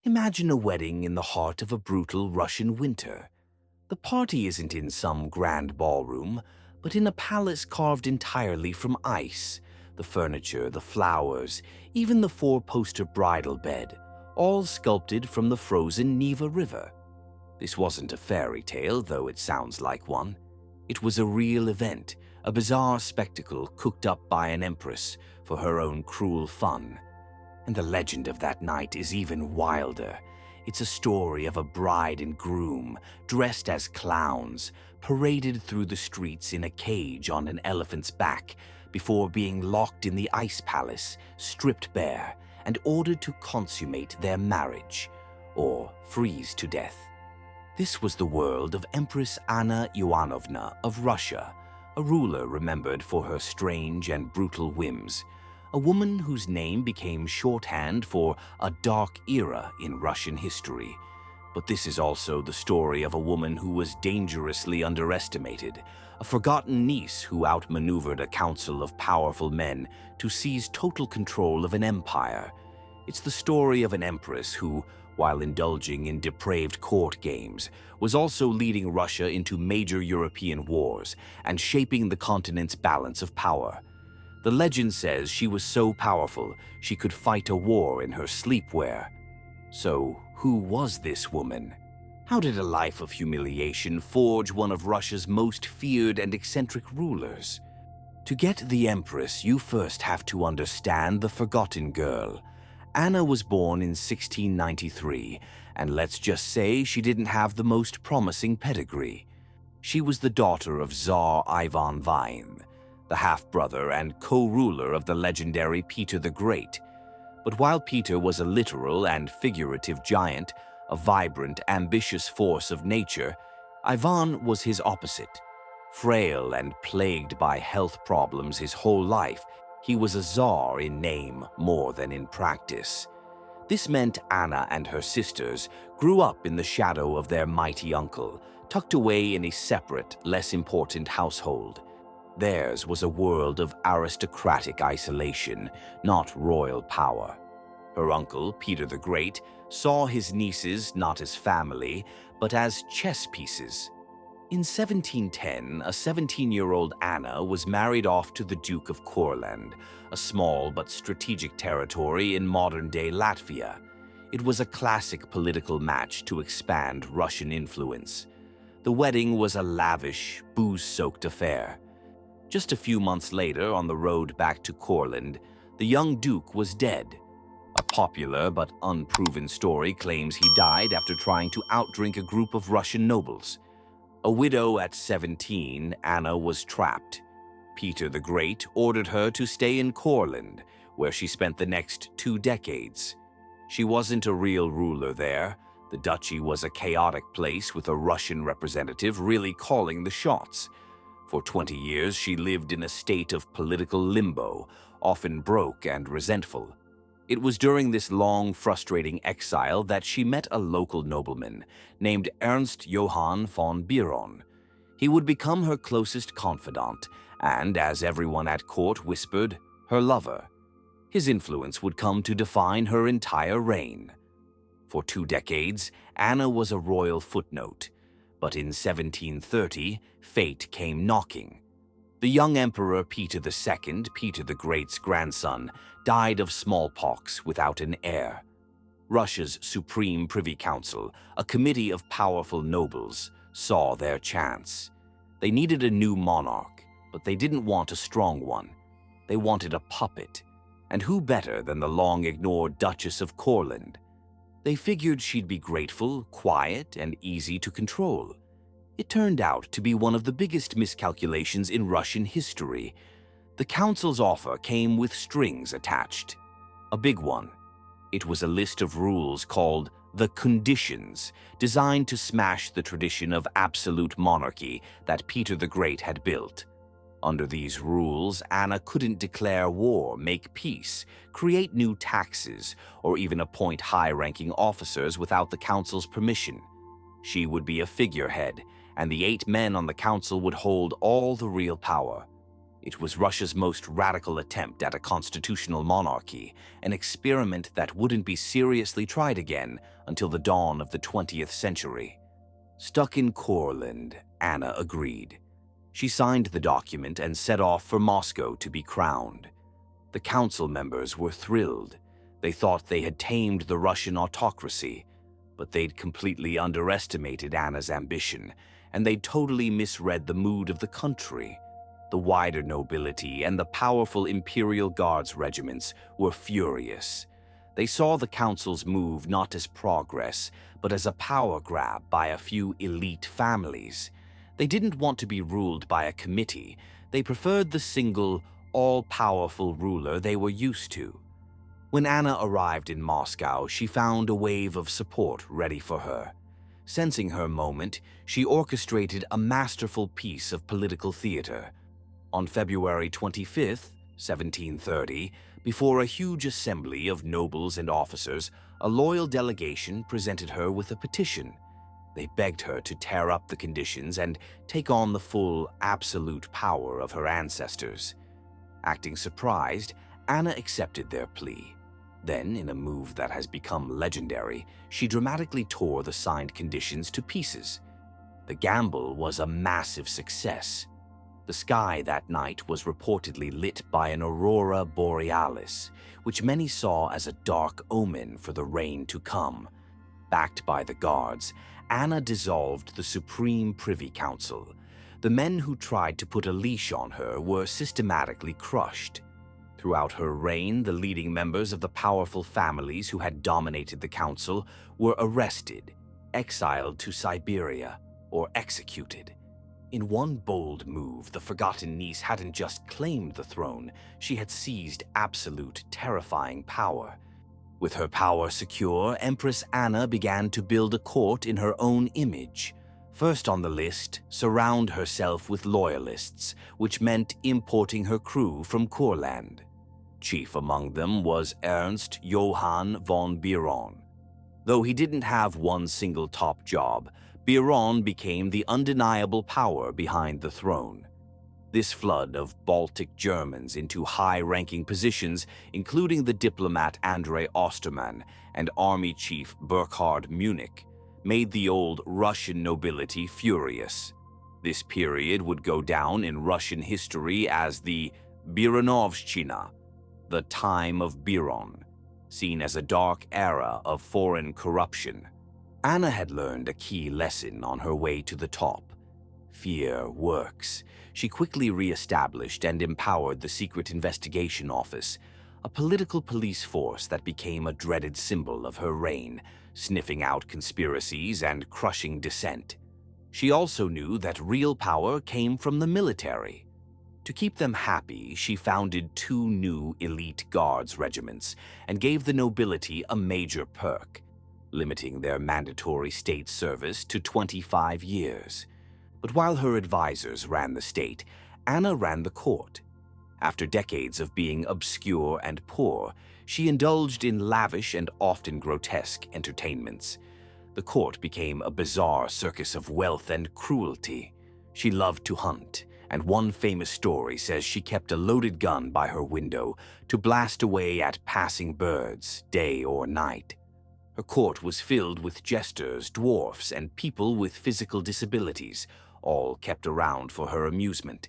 Imagine a wedding in the heart of a brutal Russian winter. The party isn't in some grand ballroom, but in a palace carved entirely from ice. The furniture, the flowers, even the four-poster bridal bed, all sculpted from the frozen Neva River. This wasn't a fairy tale, though it sounds like one. It was a real event, a bizarre spectacle cooked up by an empress for her own cruel fun. And the legend of that night is even wilder. It's a story of a bride and groom dressed as clowns, paraded through the streets in a cage on an elephant's back before being locked in the ice palace, stripped bare, and ordered to consummate their marriage, or freeze to death. This was the world of Empress Anna Ioannovna of Russia, a ruler remembered for her strange and brutal whims, a woman whose name became shorthand for a dark era in Russian history. But this is also the story of a woman who was dangerously underestimated, a forgotten niece who outmaneuvered a council of powerful men to seize total control of an empire. It's the story of an empress who, while indulging in depraved court games, was also leading Russia into major European wars and shaping the continent's balance of power. The legend says she was so powerful she could fight a war in her sleepwear. So, who was this woman? How did a life of humiliation forge one of Russia's most feared and eccentric rulers? To get the Empress, you first have to understand the forgotten girl. Anna was born in 1693, and let's just say she didn't have the most promising pedigree. She was the daughter of Tsar Ivan IV, the half-brother and co-ruler of the legendary Peter the Great. But while Peter was a literal and figurative giant, a vibrant, ambitious force of nature, Ivan was his opposite. Frail and plagued by health problems his whole life, he was a czar in name more than in practice. This meant Anna and her sisters grew up in the shadow of their mighty uncle, tucked away in a separate, less important household. Theirs was a world of aristocratic isolation, not royal power. Her uncle, Peter the Great, saw his nieces not as family, but as chess pieces. In 1710, a 17-year-old Anna was married off to the Duke of Courland, a small but strategic territory in modern-day Latvia. It was a classic political match to expand Russian influence. The wedding was a lavish, booze-soaked affair. Just a few months later, on the road back to Courland, the young Duke was dead. A popular but unproven story claims he died after trying to outdrink a group of Russian nobles. A widow at 17, Anna was trapped. Peter the Great ordered her to stay in Courland, where she spent the next 2 decades. She wasn't a real ruler there. The duchy was a chaotic place with a Russian representative really calling the shots. For 20 years, she lived in a state of political limbo, often broke and resentful. It was during this long, frustrating exile that she met a local nobleman named Ernst Johann von Biron. He would become her closest confidant and, as everyone at court whispered, her lover. His influence would come to define her entire reign. For 2 decades, Anna was a royal footnote. But in 1730, fate came knocking. The young Emperor Peter II, Peter the Great's grandson, died of smallpox without an heir. Russia's Supreme Privy Council, a committee of powerful nobles, saw their chance. They needed a new monarch, but they didn't want a strong one. They wanted a puppet. And who better than the long-ignored Duchess of Courland? They figured she'd be grateful, quiet, and easy to control. It turned out to be one of the biggest miscalculations in Russian history. The council's offer came with strings attached. A big one. It was a list of rules called the conditions, designed to smash the tradition of absolute monarchy that Peter the Great had built. Under these rules, Anna couldn't declare war, make peace, create new taxes, or even appoint high-ranking officers without the council's permission. She would be a figurehead, and the 8 men on the council would hold all the real power. It was Russia's most radical attempt at a constitutional monarchy, an experiment that wouldn't be seriously tried again until the dawn of the 20th century. Stuck in Courland, Anna agreed. She signed the document and set off for Moscow to be crowned. The council members were thrilled. They thought they had tamed the Russian autocracy, but they'd completely underestimated Anna's ambition, and they'd totally misread the mood of the country. The wider nobility and the powerful Imperial Guards regiments were furious. They saw the council's move not as progress, but as a power grab by a few elite families. They didn't want to be ruled by a committee. They preferred the single, all-powerful ruler they were used to. When Anna arrived in Moscow, she found a wave of support ready for her. Sensing her moment, she orchestrated a masterful piece of political theater. On February 25, 1730, before a huge assembly of nobles and officers, a loyal delegation presented her with a petition. They begged her to tear up the conditions and take on the full, absolute power of her ancestors. Acting surprised, Anna accepted their plea. Then, in a move that has become legendary, she dramatically tore the signed conditions to pieces. The gamble was a massive success. The sky that night was reportedly lit by an aurora borealis, which many saw as a dark omen for the reign to come. Backed by the guards, Anna dissolved the Supreme Privy Council. The men who tried to put a leash on her were systematically crushed. Throughout her reign, the leading members of the powerful families who had dominated the council were arrested, exiled to Siberia, or executed. In one bold move, the forgotten niece hadn't just claimed the throne, she had seized absolute, terrifying power. With her power secure, Empress Anna began to build a court in her own image. First on the list, surround herself with loyalists, which meant importing her crew from Courland. Chief among them was Ernst Johann von Biron. Though he didn't have one single top job, Biron became the undeniable power behind the throne. This flood of Baltic Germans into high-ranking positions, including the diplomat Andrei Osterman and army chief Burkhard Munich, made the old Russian nobility furious. This period would go down in Russian history as the Bironovshchina, the time of Biron, seen as a dark era of foreign corruption. Anna had learned a key lesson on her way to the top. Fear works. She quickly re-established and empowered the Secret Investigation Office, a political police force that became a dreaded symbol of her reign, sniffing out conspiracies and crushing dissent. She also knew that real power came from the military. To keep them happy, she founded 2 new elite guards regiments and gave the nobility a major perk, limiting their mandatory state service to 25 years. But while her advisors ran the state, Anna ran the court. After decades of being obscure and poor, she indulged in lavish and often grotesque entertainments. The court became a bizarre circus of wealth and cruelty. She loved to hunt, and one famous story says she kept a loaded gun by her window to blast away at passing birds, day or night. Her court was filled with jesters, dwarfs, and people with physical disabilities, all kept around for her amusement.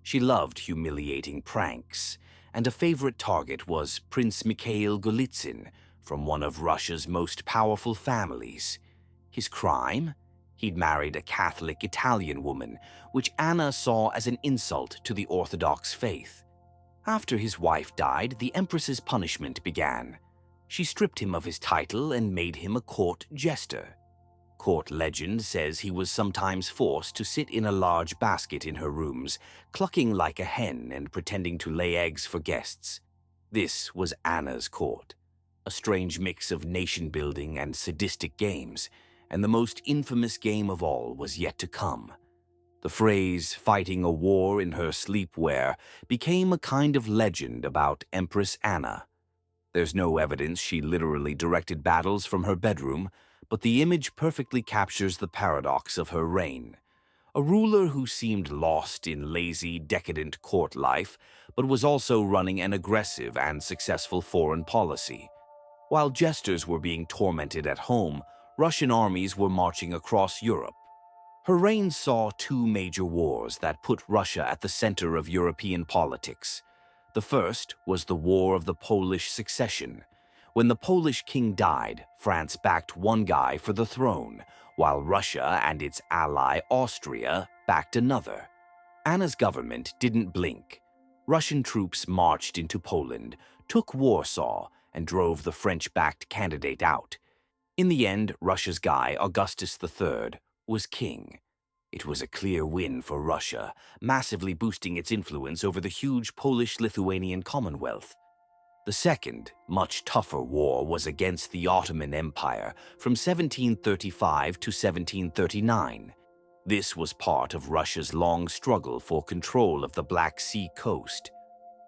She loved humiliating pranks, and a favorite target was Prince Mikhail Golitsyn from one of Russia's most powerful families. His crime? He'd married a Catholic Italian woman, which Anna saw as an insult to the Orthodox faith. After his wife died, the Empress's punishment began. She stripped him of his title and made him a court jester. Court legend says he was sometimes forced to sit in a large basket in her rooms, clucking like a hen and pretending to lay eggs for guests. This was Anna's court, a strange mix of nation-building and sadistic games, and the most infamous game of all was yet to come. The phrase, fighting a war in her sleepwear, became a kind of legend about Empress Anna. There's no evidence she literally directed battles from her bedroom, but the image perfectly captures the paradox of her reign. a ruler who seemed lost in lazy, decadent court life, but was also running an aggressive and successful foreign policy. While jesters were being tormented at home, Russian armies were marching across Europe. Her reign saw two major wars that put Russia at the center of European politics. The first was the War of the Polish Succession. When the Polish king died, France backed one guy for the throne, while Russia and its ally Austria backed another. Anna's government didn't blink. Russian troops marched into Poland, took Warsaw, and drove the French-backed candidate out. In the end, Russia's guy, Augustus III, was king. It was a clear win for Russia, massively boosting its influence over the huge Polish-Lithuanian Commonwealth. The second, much tougher war was against the Ottoman Empire from 1735 to 1739. This was part of Russia's long struggle for control of the Black Sea coast.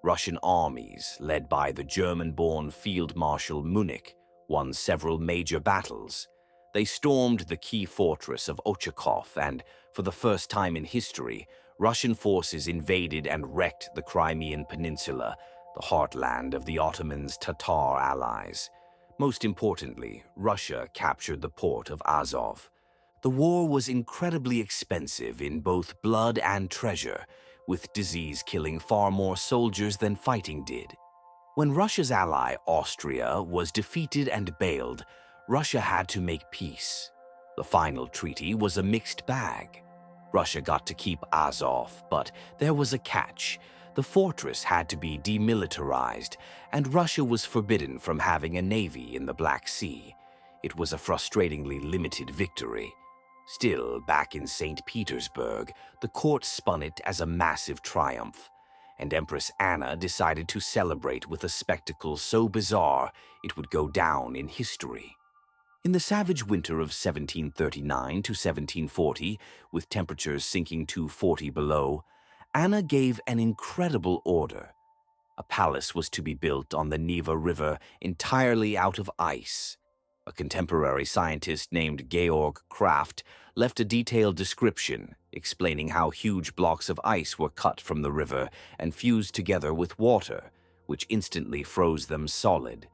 Russian armies, led by the German-born Field Marshal Munich, won several major battles. They stormed the key fortress of Ochakov and, for the first time in history, Russian forces invaded and wrecked the Crimean Peninsula, the heartland of the Ottomans' Tatar allies. Most importantly, Russia captured the port of Azov. The war was incredibly expensive in both blood and treasure, with disease killing far more soldiers than fighting did. When Russia's ally, Austria, was defeated and bailed, Russia had to make peace. The final treaty was a mixed bag. Russia got to keep Azov, but there was a catch. The fortress had to be demilitarized, and Russia was forbidden from having a navy in the Black Sea. It was a frustratingly limited victory. Still, back in St. Petersburg, the court spun it as a massive triumph, and Empress Anna decided to celebrate with a spectacle so bizarre it would go down in history. In the savage winter of 1739 to 1740, with temperatures sinking to 40 below, Anna gave an incredible order. A palace was to be built on the Neva River entirely out of ice. A contemporary scientist named Georg Kraft left a detailed description explaining how huge blocks of ice were cut from the river and fused together with water, which instantly froze them solid.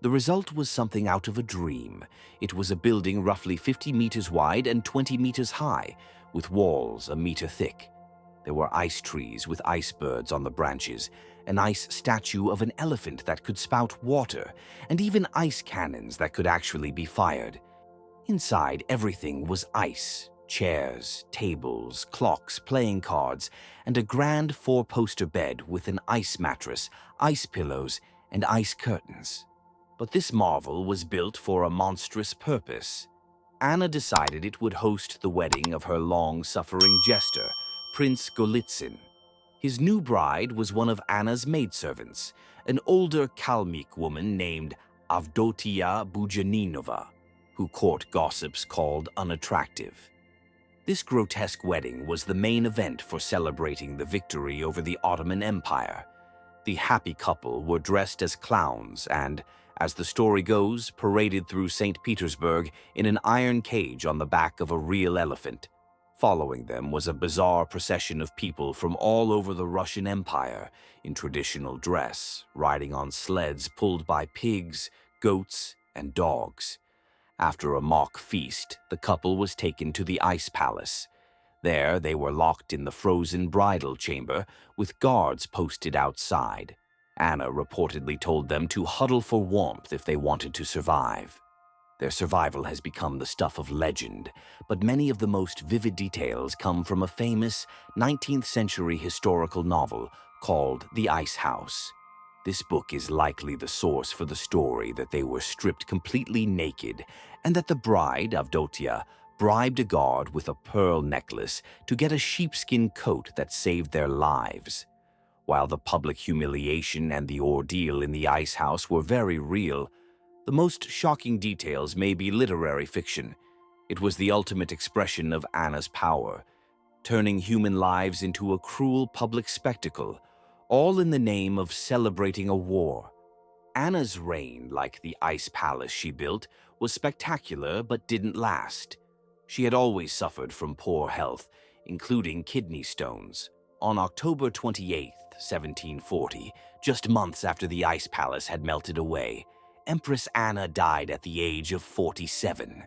The result was something out of a dream. It was a building roughly 50 meters wide and 20 meters high, with walls a meter thick. There were ice trees with icebergs on the branches, an ice statue of an elephant that could spout water, and even ice cannons that could actually be fired. Inside, everything was ice: chairs, tables, clocks, playing cards, and a grand four-poster bed with an ice mattress, ice pillows, and ice curtains. But this marvel was built for a monstrous purpose. Anna decided it would host the wedding of her long-suffering jester, Prince Golitsyn. His new bride was one of Anna's maidservants, an older Kalmyk woman named Avdotia Bujaninova, who court gossips called unattractive. This grotesque wedding was the main event for celebrating the victory over the Ottoman Empire. The happy couple were dressed as clowns and, as the story goes, paraded through St. Petersburg in an iron cage on the back of a real elephant. Following them was a bizarre procession of people from all over the Russian Empire in traditional dress, riding on sleds pulled by pigs, goats, and dogs. After a mock feast, the couple was taken to the ice palace. There, they were locked in the frozen bridal chamber with guards posted outside. Anna reportedly told them to huddle for warmth if they wanted to survive. Their survival has become the stuff of legend, but many of the most vivid details come from a famous 19th century historical novel called The Ice House. This book is likely the source for the story that they were stripped completely naked and that the bride, Avdotia, bribed a guard with a pearl necklace to get a sheepskin coat that saved their lives. While the public humiliation and the ordeal in the ice house were very real, the most shocking details may be literary fiction. It was the ultimate expression of Anna's power, turning human lives into a cruel public spectacle, all in the name of celebrating a war. Anna's reign, like the ice palace she built, was spectacular but didn't last. She had always suffered from poor health, including kidney stones. On October 28, 1740, just months after the ice palace had melted away, Empress Anna died at the age of 47.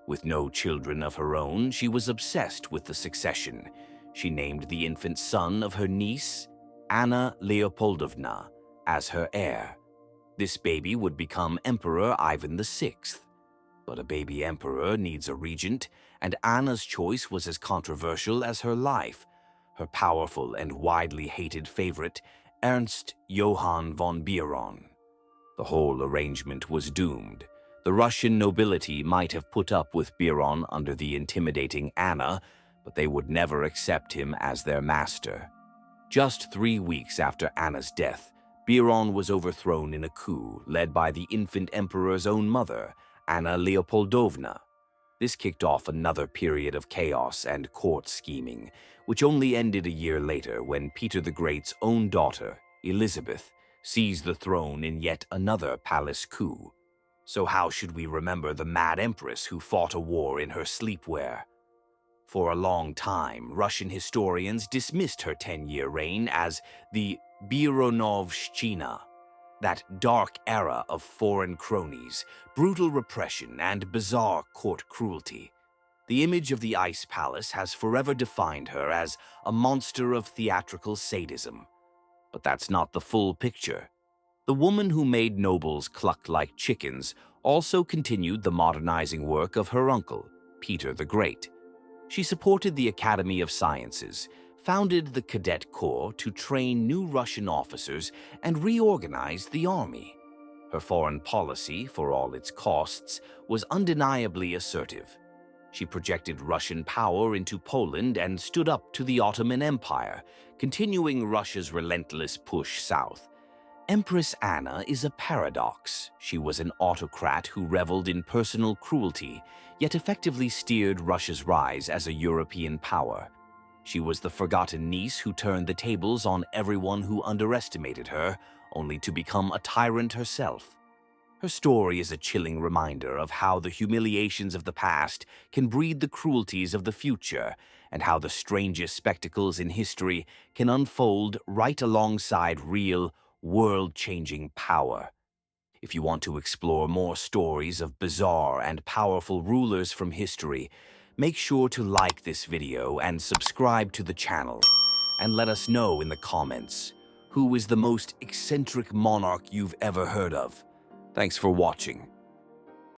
With no children of her own, she was obsessed with the succession. She named the infant son of her niece, Anna Leopoldovna, as her heir. This baby would become Emperor Ivan VI. But a baby emperor needs a regent, and Anna's choice was as controversial as her life. Her powerful and widely hated favorite, Ernst Johann von Biron. The whole arrangement was doomed. The Russian nobility might have put up with Biron under the intimidating Anna, but they would never accept him as their master. Just 3 weeks after Anna's death, Biron was overthrown in a coup led by the infant emperor's own mother, Anna Leopoldovna. This kicked off another period of chaos and court scheming, which only ended a year later when Peter the Great's own daughter, Elizabeth, seized the throne in yet another palace coup. So how should we remember the Mad Empress who fought a war in her sleepwear? For a long time, Russian historians dismissed her 10-year reign as the Bironovshchina, that dark era of foreign cronies, brutal repression, and bizarre court cruelty. The image of the Ice Palace has forever defined her as a monster of theatrical sadism. But that's not the full picture. The woman who made nobles cluck like chickens also continued the modernizing work of her uncle, Peter the Great. She supported the Academy of Sciences, founded the Cadet Corps to train new Russian officers, and reorganized the army. Her foreign policy, for all its costs, was undeniably assertive. She projected Russian power into Poland and stood up to the Ottoman Empire, continuing Russia's relentless push south. Empress Anna is a paradox. She was an autocrat who reveled in personal cruelty, yet effectively steered Russia's rise as a European power. She was the forgotten niece who turned the tables on everyone who underestimated her, only to become a tyrant herself. Her story is a chilling reminder of how the humiliations of the past can breed the cruelties of the future, and how the strangest spectacles in history can unfold right alongside real, world-changing power. If you want to explore more stories of bizarre and powerful rulers from history, make sure to like this video and subscribe to the channel. And let us know in the comments, who is the most eccentric monarch you've ever heard of? Thanks for watching.